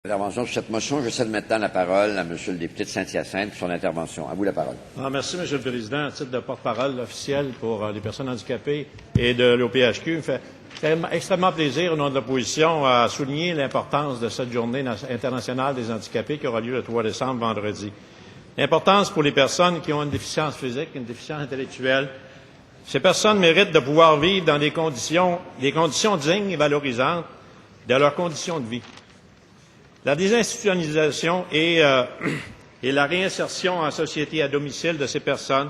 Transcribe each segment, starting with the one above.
Intervention sur cette motion. Je cède maintenant la parole à M. le député de Saint-Hyacinthe pour son intervention. À vous la parole. Merci, M. le Président. À titre de porte-parole officiel pour les personnes handicapées et de l'OPHQ, il me fait extrêmement plaisir, au nom de l'opposition, à souligner l'importance de cette journée internationale des handicapés qui aura lieu le 3 décembre, vendredi. L'importance pour les personnes qui ont une déficience physique, une déficience intellectuelle. Ces personnes méritent de pouvoir vivre dans des conditions dignes et valorisantes de leurs conditions de vie. La désinstitutionnalisation et la réinsertion en société à domicile de ces personnes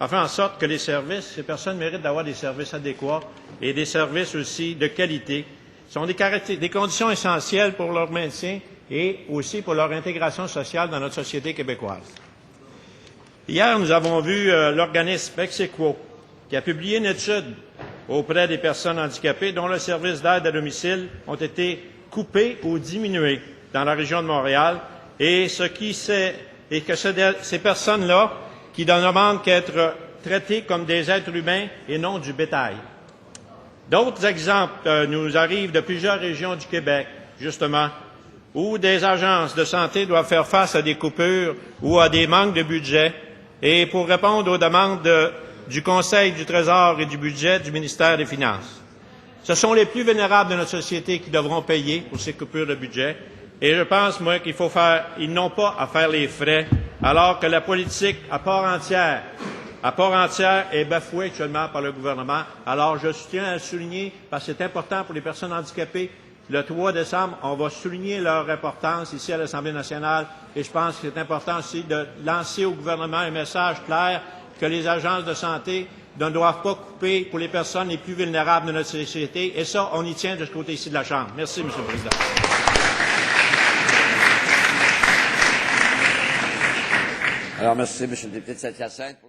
a fait en sorte que ces personnes méritent d'avoir des services adéquats et des services aussi de qualité. Ce sont des conditions essentielles pour leur maintien et aussi pour leur intégration sociale dans notre société québécoise. Hier, nous avons vu l'organisme Exequo qui a publié une étude auprès des personnes handicapées dont le service d'aide à domicile ont été coupés ou diminués dans la région de Montréal, et que ces personnes-là qui ne demandent qu'à être traitées comme des êtres humains et non du bétail. D'autres exemples nous arrivent de plusieurs régions du Québec, justement, où des agences de santé doivent faire face à des coupures ou à des manques de budget, et pour répondre aux demandes du Conseil du Trésor et du budget du ministère des Finances. Ce sont les plus vulnérables de notre société qui devront payer pour ces coupures de budget. Et je pense, moi, ils n'ont pas à faire les frais, alors que la politique à part entière est bafouée actuellement par le gouvernement. Alors, je tiens à le souligner, parce que c'est important pour les personnes handicapées. Le 3 décembre, on va souligner leur importance ici à l'Assemblée nationale, et je pense que c'est important aussi de lancer au gouvernement un message clair que les agences de santé ne doivent pas couper pour les personnes les plus vulnérables de notre société. Et ça, on y tient de ce côté-ci de la Chambre. Merci, M. le Président. Alors, merci, M. le député de Saint-Hyacinthe.